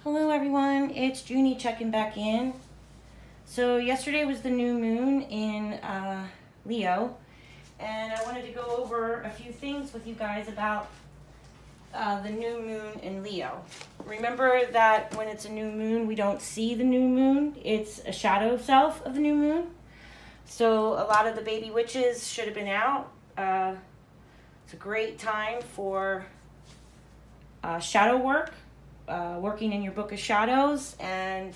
Hello everyone, it's Junie checking back in. So yesterday was the new moon in Leo, and I wanted to go over a few things with you guys about the new moon in Leo. Remember that when it's a new moon, we don't see the new moon. It's a shadow self of the new moon. So a lot of the baby witches should have been out. It's a great time for shadow work. Working in your book of shadows, and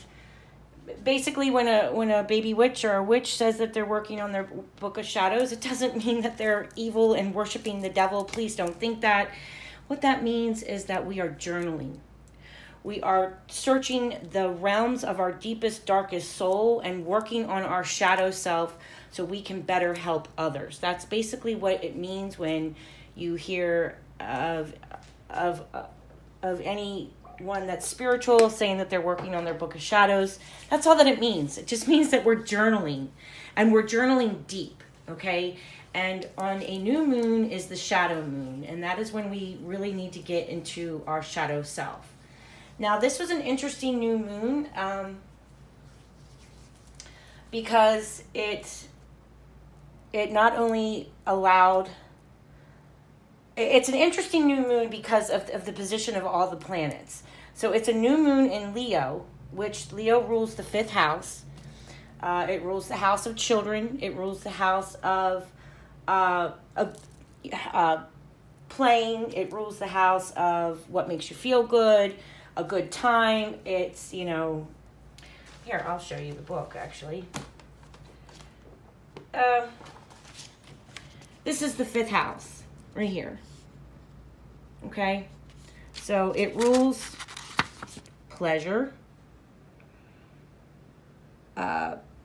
basically when a baby witch or a witch says that they're working on their book of shadows, it doesn't mean that they're evil and worshiping the devil. Please don't think that. What that means is that we are journaling. We are searching the realms of our deepest, darkest soul and working on our shadow self so we can better help others. That's basically what it means when you hear of any one that's spiritual saying that they're working on their book of shadows. That's all that it means. It just means that we're journaling, and we're journaling deep, okay? And on a new moon is the shadow moon, and that is when we really need to get into our shadow self. Now, this was an interesting new moon because it not only allowed... It's an interesting new moon because of the position of all the planets. So it's a new moon in Leo, which Leo rules the 5th house. It rules the house of children. It rules the house of playing. It rules the house of what makes you feel good, a good time. It's, here, I'll show you the book, actually. This is the 5th house, right here. Okay? So it rules pleasure,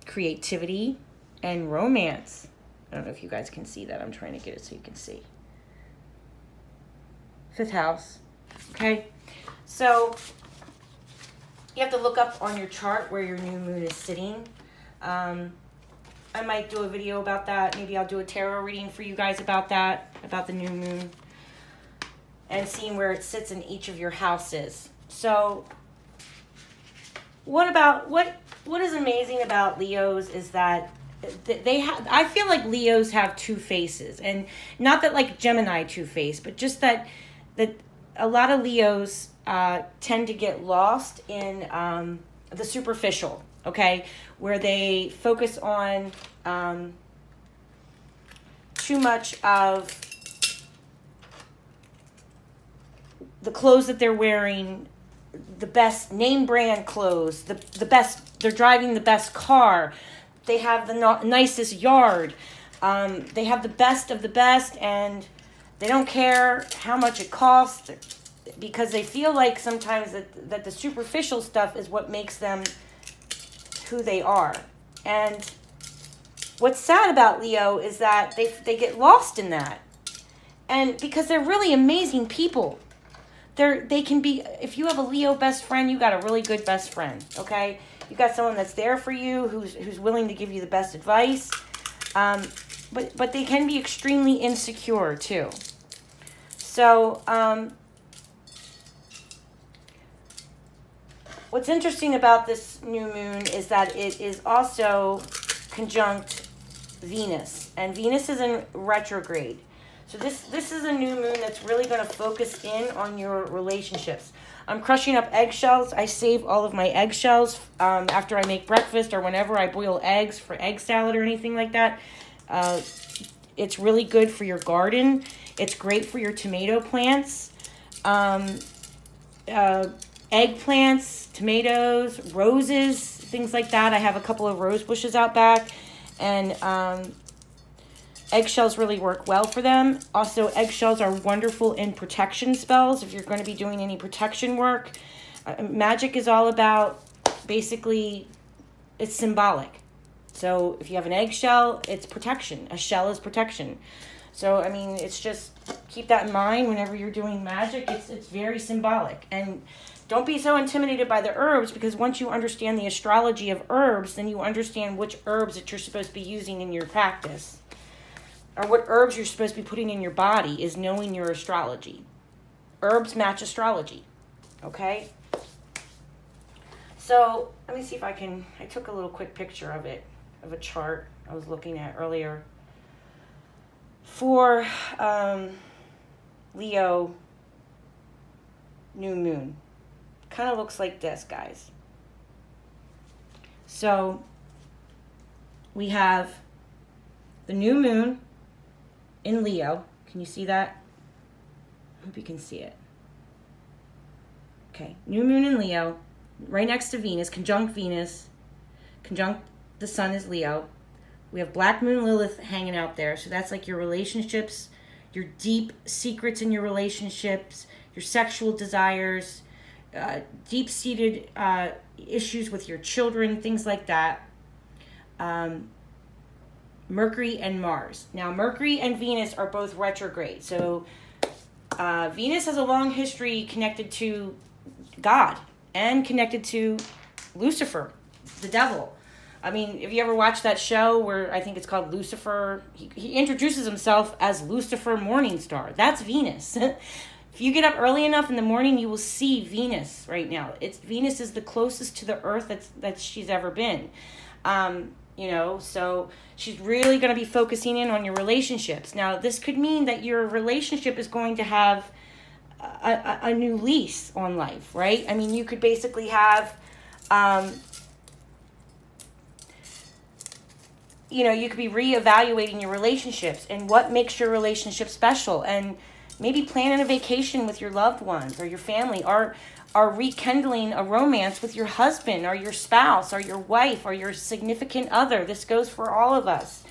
creativity, and romance. I don't know if you guys can see that. I'm trying to get it so you can see. 5th house. Okay? So you have to look up on your chart where your new moon is sitting. I might do a video about that. Maybe I'll do a tarot reading for you guys about that, about the new moon, and seeing where it sits in each of your houses. So what is amazing about Leos is that they have, I feel like Leos have two faces, and not that like Gemini two-faced, but just that a lot of Leos tend to get lost in the superficial, okay, where they focus on too much of the clothes that they're wearing, the best name brand clothes, the best, they're driving the best car, they have the nicest yard, they have the best of the best, and they don't care how much it costs, because they feel like sometimes that the superficial stuff is what makes them who they are. And what's sad about Leo is that they get lost in that, and because they're really amazing people. They can be, if you have a Leo best friend, you got a really good best friend, okay? You got someone that's there for you, who's willing to give you the best advice. But they can be extremely insecure too. So what's interesting about this new moon is that it is also conjunct Venus, and Venus is in retrograde. So this is a new moon that's really going to focus in on your relationships. I'm crushing up eggshells. I save all of my eggshells after I make breakfast or whenever I boil eggs for egg salad or anything like that. It's really good for your garden. It's great for your tomato plants, eggplants, tomatoes, roses, things like that. I have a couple of rose bushes out back, and eggshells really work well for them. Also, eggshells are wonderful in protection spells if you're going to be doing any protection work. Magic is all about, basically, it's symbolic. So if you have an eggshell, it's protection. A shell is protection. So, I mean, it's just, keep that in mind whenever you're doing magic. It's very symbolic. And don't be so intimidated by the herbs, because once you understand the astrology of herbs, then you understand which herbs that you're supposed to be using in your practice. Or what herbs you're supposed to be putting in your body is knowing your astrology. Herbs match astrology, okay? So let me see if I took a little quick picture of it, of a chart I was looking at earlier. For Leo new moon. Kind of looks like this, guys. So we have the new moon in Leo. Can you see that? I hope you can see it. Okay, new moon in Leo, right next to Venus, conjunct the sun is Leo. We have black moon Lilith hanging out there. So that's like your relationships, your deep secrets in your relationships, your sexual desires, deep-seated issues with your children, things like that. Mercury and Mars. Now, Mercury and Venus are both retrograde. So Venus has a long history connected to God and connected to Lucifer, the devil. I mean, if you ever watched that show where I think it's called Lucifer, he introduces himself as Lucifer Morningstar. That's Venus. If you get up early enough in the morning, you will see Venus right now. Venus is the closest to the Earth that she's ever been. So she's really going to be focusing in on your relationships. Now, this could mean that your relationship is going to have a new lease on life, right? I mean, you could basically have, you could be reevaluating your relationships and what makes your relationship special, and maybe planning a vacation with your loved ones or your family, or rekindling a romance with your husband or your spouse or your wife or your significant other. This goes for all of us.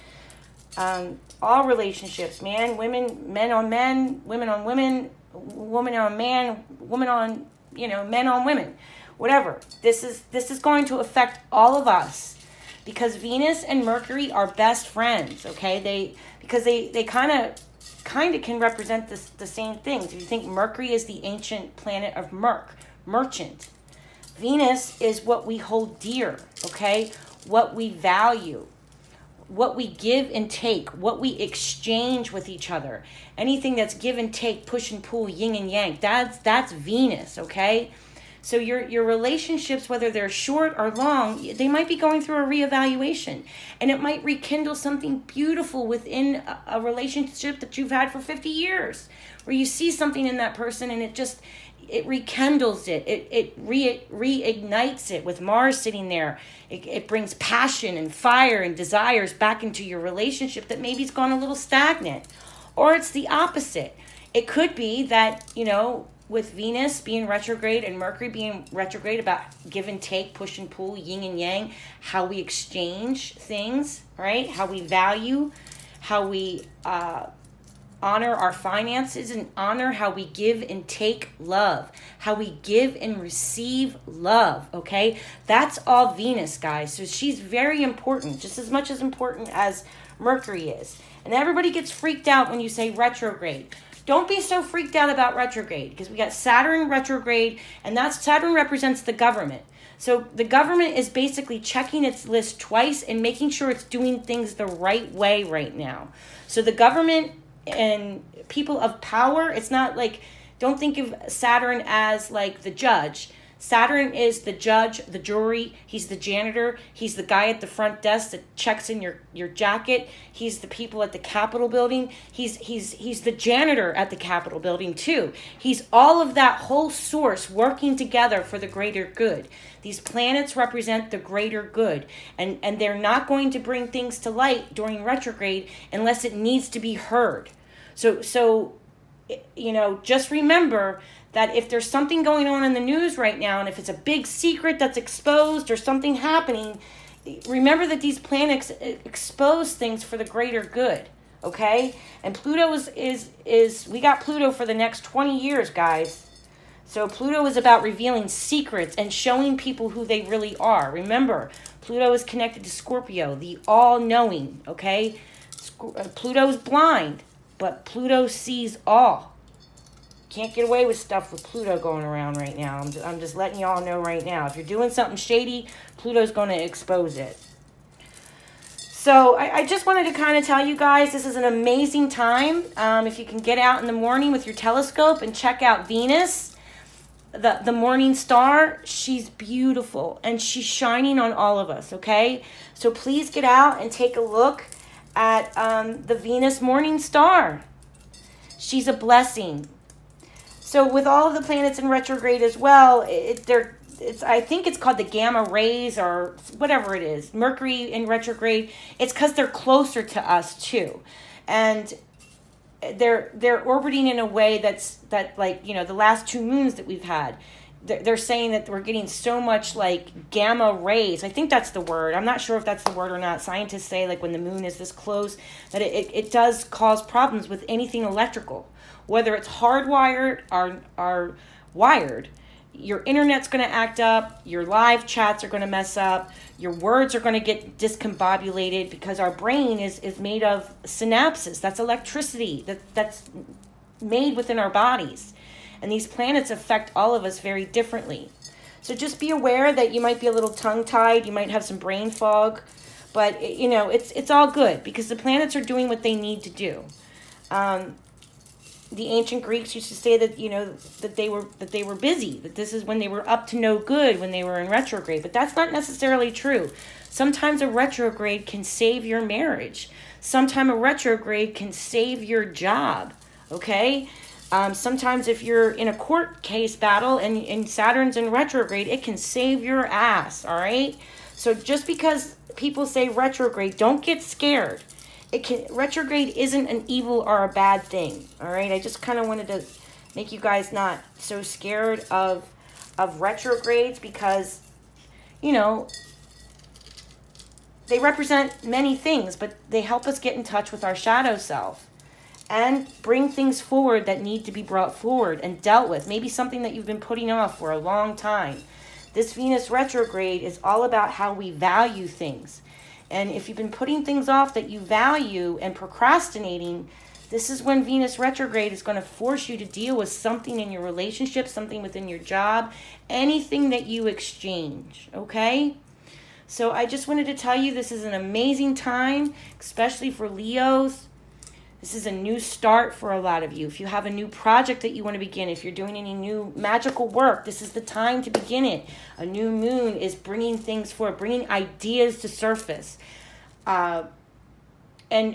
All relationships, man, women, men on men, women on women, woman on man, woman on, men on women, whatever. This is going to affect all of us because Venus and Mercury are best friends, okay? They kind of can represent the same things. If you think Mercury is the ancient planet of merchant. Venus is what we hold dear, okay? What we value, what we give and take, what we exchange with each other. Anything that's give and take, push and pull, yin and yang, that's Venus, okay? So your relationships, whether they're short or long, they might be going through a reevaluation. And it might rekindle something beautiful within a relationship that you've had for 50 years. Where you see something in that person and it rekindles it. It reignites it with Mars sitting there. It brings passion and fire and desires back into your relationship that maybe's gone a little stagnant. Or it's the opposite. It could be that, with Venus being retrograde and Mercury being retrograde, about give and take, push and pull, yin and yang, how we exchange things, right? How we value, how we honor our finances, and honor how we give and take love, how we give and receive love, okay? That's all Venus, guys. So she's very important, just as much as important as Mercury is. And everybody gets freaked out when you say retrograde. Don't be so freaked out about retrograde, because we got Saturn retrograde, and Saturn represents the government. So the government is basically checking its list twice and making sure it's doing things the right way right now. So the government and people of power, it's not like, don't think of Saturn as like the judge. Saturn is the judge, the jury. He's the janitor. He's the guy at the front desk that checks in your jacket. He's the people at the Capitol building. He's the janitor at the Capitol building too. He's all of that whole source working together for the greater good. These planets represent the greater good, and they're not going to bring things to light during retrograde unless it needs to be heard. So just remember that if there's something going on in the news right now, and if it's a big secret that's exposed or something happening, remember that these planets expose things for the greater good, okay? And Pluto is we got Pluto for the next 20 years, guys. So Pluto is about revealing secrets and showing people who they really are. Remember, Pluto is connected to Scorpio, the all-knowing, okay? Pluto's blind, but Pluto sees all. Can't get away with stuff with Pluto going around right now. I'm just letting y'all know right now. If you're doing something shady, Pluto's going to expose it. So I just wanted to kind of tell you guys, this is an amazing time. If you can get out in the morning with your telescope and check out Venus, the morning star, she's beautiful and she's shining on all of us, okay? So please get out and take a look at the Venus morning star. She's a blessing. So with all of the planets in retrograde as well, I think it's called the gamma rays or whatever it is. Mercury in retrograde, it's because they're closer to us too. And they're orbiting in a way that like, you know, the last 2 moons that we've had, they're saying that we're getting so much like gamma rays. I think that's the word. I'm not sure if that's the word or not. Scientists say like when the moon is this close that it does cause problems with anything electrical, whether it's hardwired or wired. Your internet's going to act up, your live chats are going to mess up, your words are going to get discombobulated because our brain is made of synapses. That's electricity that's made within our bodies. And these planets affect all of us very differently. So just be aware that you might be a little tongue-tied, you might have some brain fog, but you know, it's all good because the planets are doing what they need to do. The ancient Greeks used to say that, you know, that they were busy, that this is when they were up to no good, when they were in retrograde. But that's not necessarily true. Sometimes a retrograde can save your marriage. Sometimes a retrograde can save your job, okay? Sometimes if you're in a court case battle and Saturn's in retrograde, it can save your ass, all right? So just because people say retrograde, don't get scared. Retrograde isn't an evil or a bad thing, all right? I just kind of wanted to make you guys not so scared of retrogrades because, you know, they represent many things, but they help us get in touch with our shadow self and bring things forward that need to be brought forward and dealt with. Maybe something that you've been putting off for a long time. This Venus retrograde is all about how we value things. And if you've been putting things off that you value and procrastinating, this is when Venus retrograde is going to force you to deal with something in your relationship, something within your job, anything that you exchange, okay? So I just wanted to tell you this is an amazing time, especially for Leos. This is a new start for a lot of you. If you have a new project that you want to begin, if you're doing any new magical work, this is the time to begin it. A new moon is bringing things forward, bringing ideas to surface. And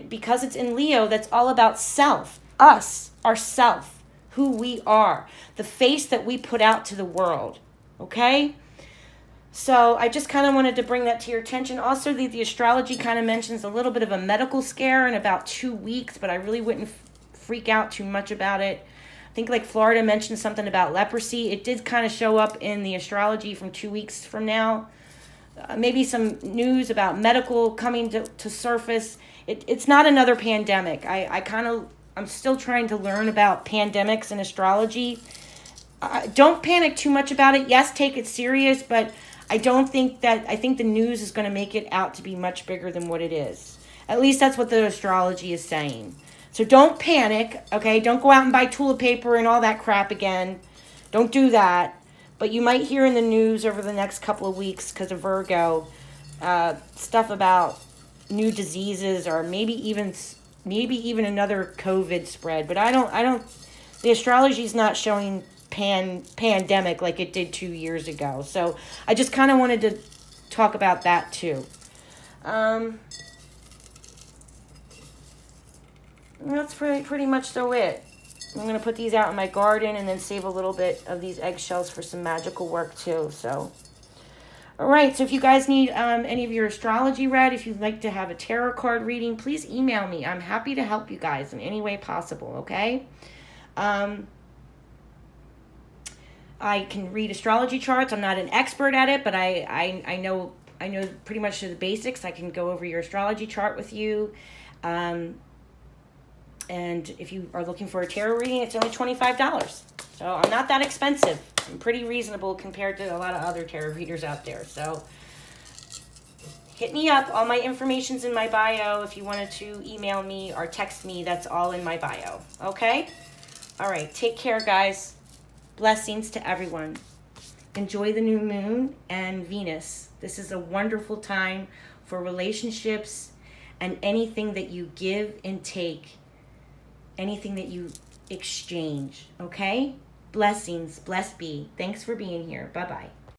because it's in Leo, that's all about self, us, ourself, who we are, the face that we put out to the world, okay? So I just kind of wanted to bring that to your attention. Also, the astrology kind of mentions a little bit of a medical scare in about 2 weeks, but I really wouldn't freak out too much about it. I think like Florida mentioned something about leprosy. It did kind of show up in the astrology from 2 weeks from now. Maybe some news about medical coming to surface. It's not another pandemic. I'm still trying to learn about pandemics and astrology. Don't panic too much about it. Yes, take it serious, but I think the news is going to make it out to be much bigger than what it is. At least that's what the astrology is saying. So don't panic, okay? Don't go out and buy toilet paper and all that crap again. Don't do that. But you might hear in the news over the next couple of weeks because of Virgo, stuff about new diseases or maybe even another COVID spread. But the astrology is not showing pandemic like it did 2 years ago. So I just kind of wanted to talk about that too. That's pretty much so it. I'm going to put these out in my garden and then save a little bit of these eggshells for some magical work too. So, all right. So if you guys need any of your astrology read, if you'd like to have a tarot card reading, please email me. I'm happy to help you guys in any way possible. Okay. I can read astrology charts. I'm not an expert at it, but I know pretty much the basics. I can go over your astrology chart with you. And if you are looking for a tarot reading, it's only $25. So I'm not that expensive. I'm pretty reasonable compared to a lot of other tarot readers out there. So hit me up. All my information's in my bio. If you wanted to email me or text me, that's all in my bio. Okay? All right. Take care, guys. Blessings to everyone. Enjoy the new moon and Venus. This is a wonderful time for relationships and anything that you give and take, anything that you exchange, okay? Blessings. Blessed be. Thanks for being here. Bye-bye.